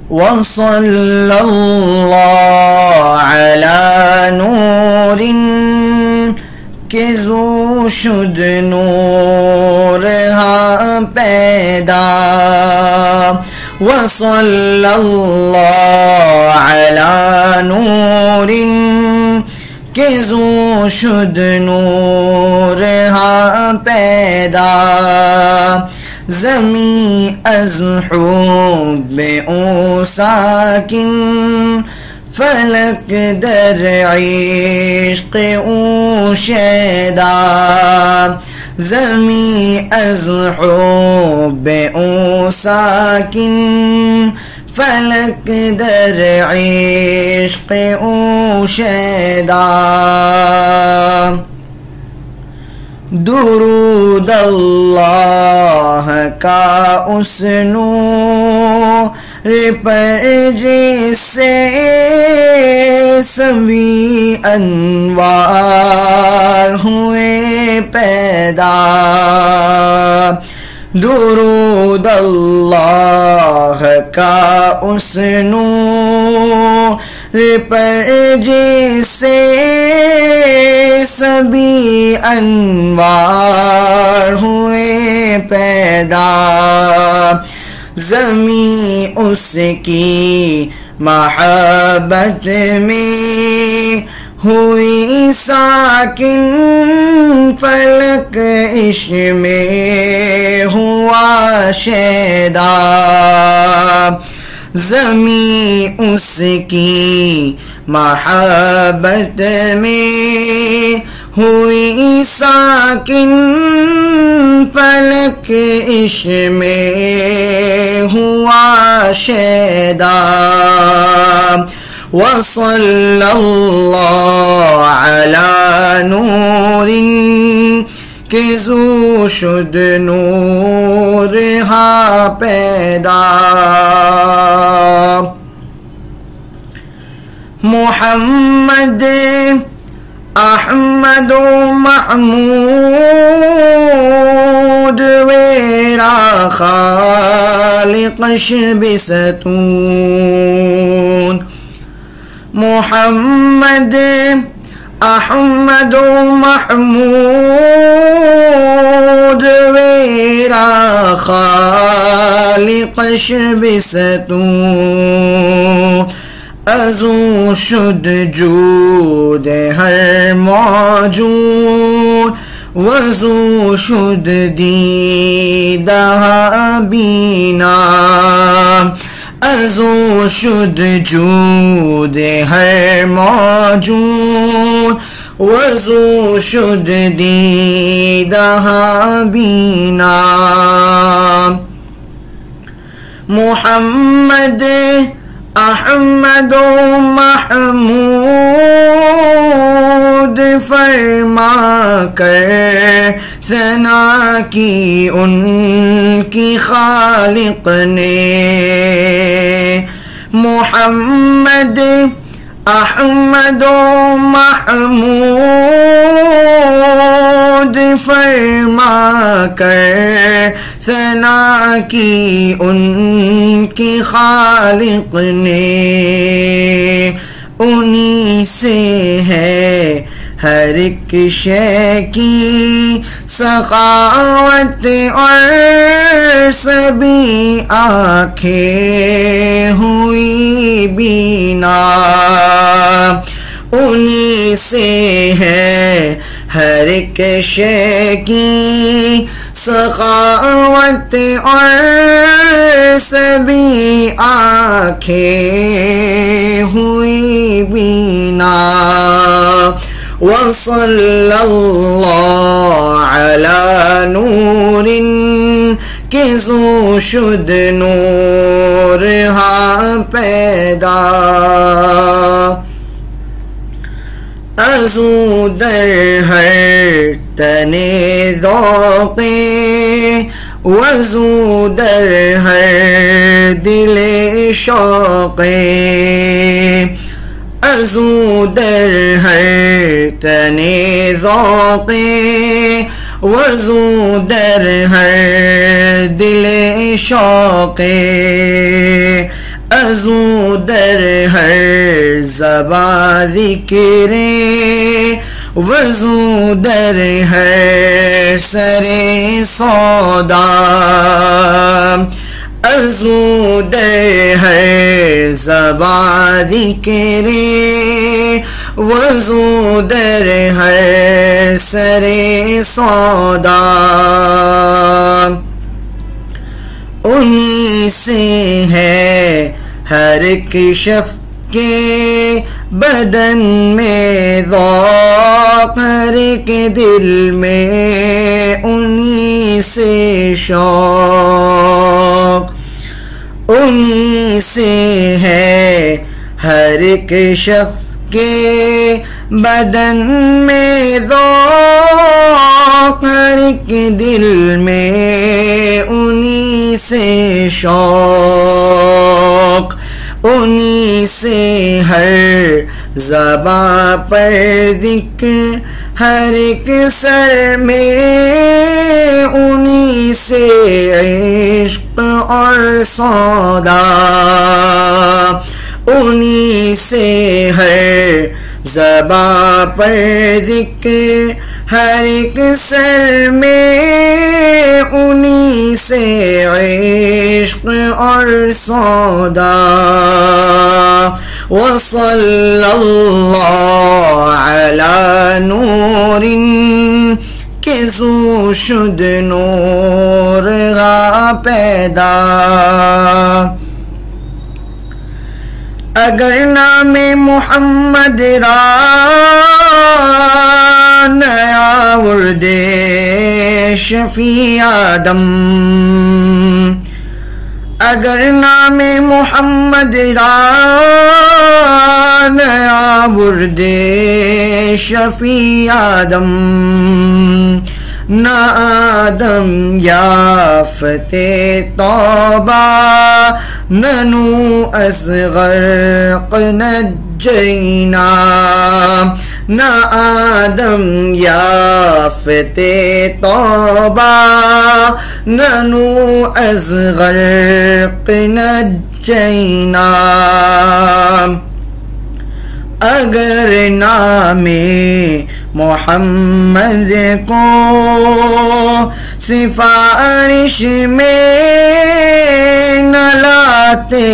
وصلى الله على نور کہ زو شد نور ہاں پیدا وصلی اللہ علی نور کہ زو شد نور ہاں پیدا زمین از حب او ساکن فلک در عشق او شیدا زمین از حب او ساکن فلک در عشق او شیدا درود اللہ کا اس نور پر جس سے سبھی انوار ہوئے پیدا درود اللہ کا اس نور پر جس سے سبھی انوار ہوئے پیدا زمین اس کی محبت میں ہوئی ساکن فلک عشق میں ہوا شیدا زمین اس کی محبت میں ہوئی ساکن فلک عشق میں ہوا شیدا وصلی اللہ علی نور کہ زو شد نور ہاں پیدا محمد احمد و محمود ویرا خالقش بستون محمد احمد و محمود ویرا خالقش بستون ازو شد جود ہر موجود وزو شد دیدہ بینا ازو شد جود ہر موجود وزو شد دیدہ بینا محمد احمد و محمود فرما کر ثنا کی ان کی خالق نے محمد احمد و محمود فرما کر ثنا کی ان کی خالق نے انہی سے ہے ہر ایک شے کی سخاوت اور سبھی آنکھیں ہوئی بینا انہی سے ہے ہر ایک شے کی سخاوت اور سبھی آنکھیں ہوئی بینا وصلی اللہ علی نور کہ زو شد نور ہاں پیدا ازو در ہر تن ذوق وزو در ہر دل شوق ازو در ہر تن ذوق وزو در ہر دل شوق ازو در ہر زباں ذکر وضو در ہر سر سودا ازو در ہر زباں ذکر وضو در ہر سر سودا انہی سے ہے ہر ایک شخص کے بدن میں ذوق ہر ایک دل میں انہی سے شوق انہی سے ہے ہر ایک شخص کے بدن میں ذوق ہر ایک دل میں انہی سے شوق انہی سے ہر زباں پر ذکر ہر ایک سر میں انہی سے عشق اور سودا انہی سے ہر زباں پر ذکر ہر ایک سر میں انہی سے عشق اور سودا وصلی اللہ علی نور کہ زو شد نور غا پیدا اگر نام محمد را نیا ورد شفیع آدم اگر نام محمد را نیا ورد شفیع آدم نہ آدم یافت توبہ ننو اصغر نجینا نہ آدم یافت توبہ ننو اصغر نجینا اگر نام محمد کو سفارش میں نہ لاتے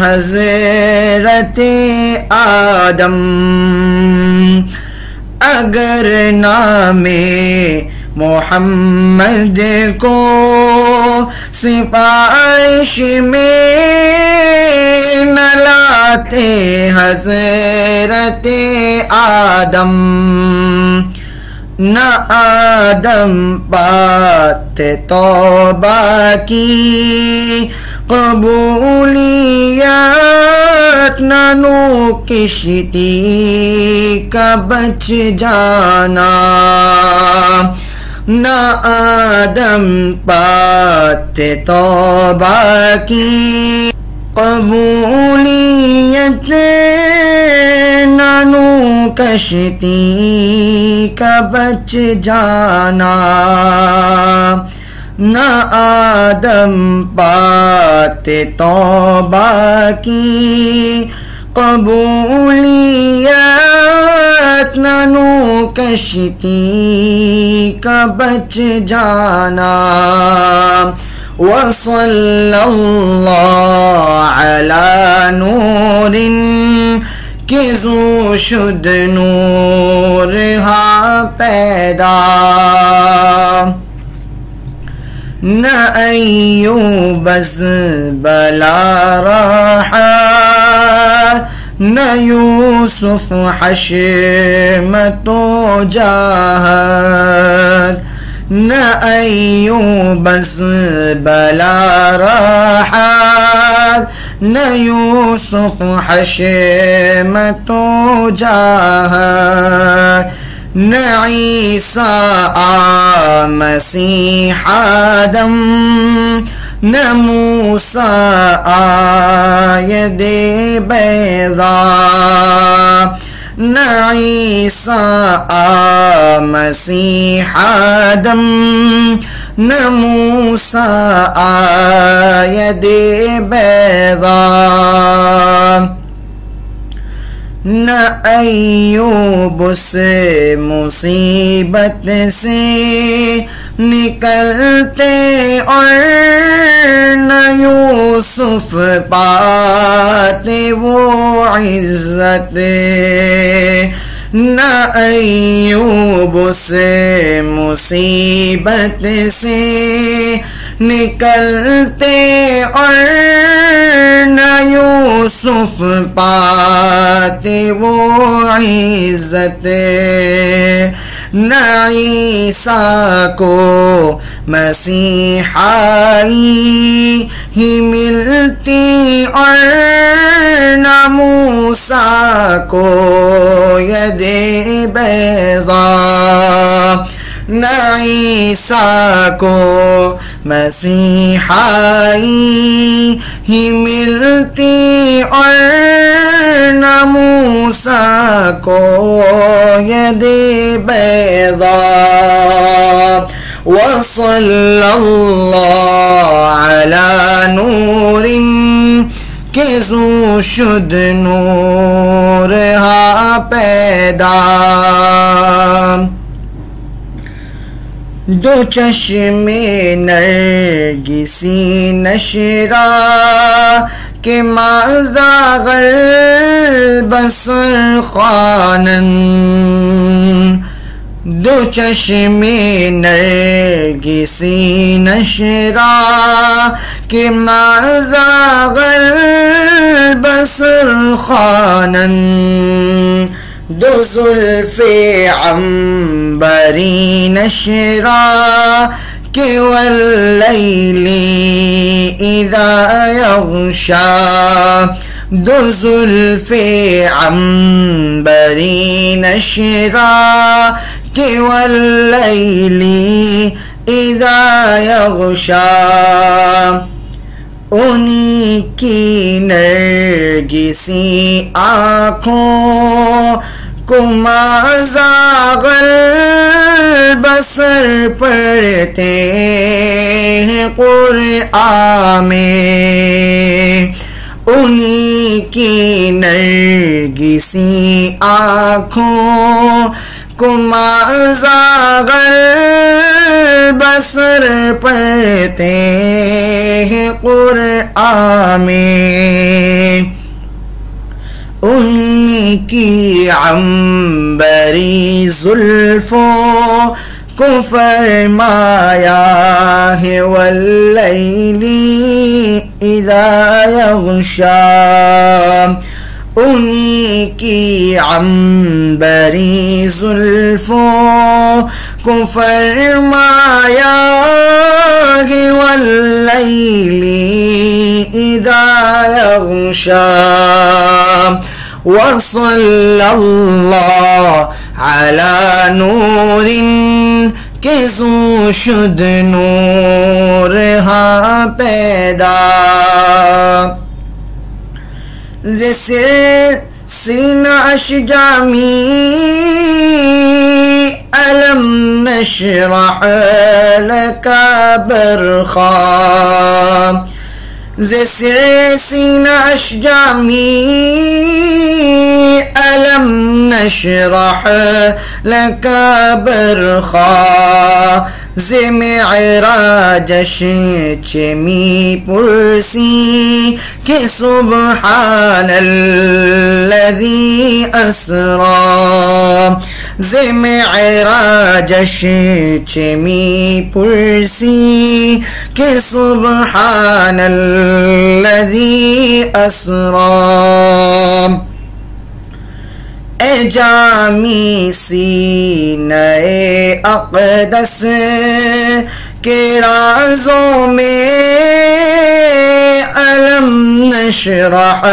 حضرت آدم اگر نام محمد کو سفارش میں نہ لاتے حضرت آدم نہ آدم پاتے توبہ کی قبولیت نانو کشتی کا بچ جانا نہ آدم پاتے توبہ کی قبولیت نانو کشتی کا بچ جانا نہ آدم پاتے توبہ کی قبولیت نانو کشتی کا بچ جانا وصلی اللہ علی نور کہ زو شد نور ہاں پیدا نہ ایوب از بلا راحت نہ یوسف حشمت و جاہد نہ ایوب از بلا راحت نہ یوسف حشمت و جاہد نہ عیسیٰ مسیح آدم نہ موسیٰ آید بیضا نہ عیسیٰ مسیح آدم نہ موسیٰ آید بیضا نہ ایوب اس مصیبت سے نکلتے اور نہ یوسف پاتے وہ عزت نہ ایوب اس مصیبت سے نکلتے اور نہ یوسف پاتے وہ عزت نہ عیسیٰ کو مسیحائی ہی ملتی اور نہ موسیٰ کو ید بیضاء نہ عیسیٰ کو مسیحائی ہی ملتی اور نہ موسیٰ کو ید بیضاء وصلی اللہ علی نور کہ زو شد نور ہا پیدا دو چشم نرگسی نشرا کہ ما زاغ البصر خانن دو چشم نرگسی نشرا کہ ما زاغ البصر خانن دو زلف عنبری نشرا کہ واللیل اذا یغشا دو زلف عنبری نشرا کہ واللیل اذا یغشا انہی کی نرگسی آنکھوں کو ما زاغ البصر پڑھتے ہیں قرآن میں انہی کی نرگسی آنکھوں کو ما زاغ البصر پڑھتے ہیں قرآن میں انہی کی عنبری زلفوں کو فرمایا ہے واللیل اذا یغشا انہی کی عنبری زلفوں کو فرمایا ہے واللیل اذا یغشا وصلی اللہ علی نور کہ زو شد نور ہا پیدا زسر سینہ اشجامی ألم نشرح لك برخا زسر سینہ اشجامی ألم نشرح لك برخا ز معراجش چمی پرسی کہ سبحان الذی اسرا ز معراجش چمی پرسی کہ سبحان الذی اسرا اے جامی سینہ اقدس کے رازوں میں علم نشرح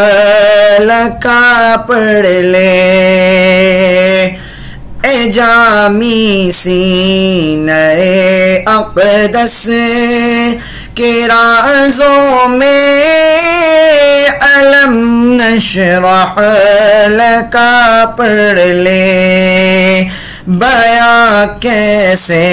لکا پڑھ لے اے جامی سینہ اقدس کے رازوں میں علم نشرح لکا پڑھ لے بیاں کیسے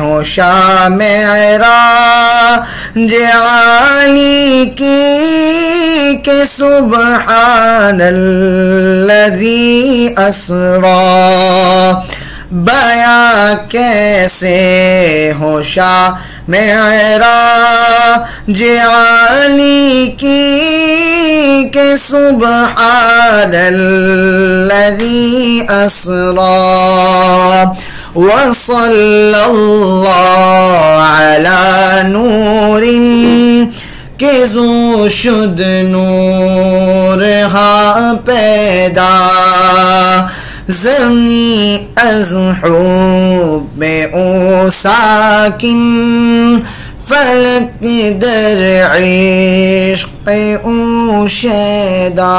ہو شام معراج عالی کی کہ سبحان الذی اسریٰ، بیاں کیسے ہو شام معراج عالی کی کہ سبحان الذی اسریٰ، وصلی اللہ علی نور کہ ذو شد نور ہاں پیدا، زمین از حب او ساکن، فلک در عشق او شیدا۔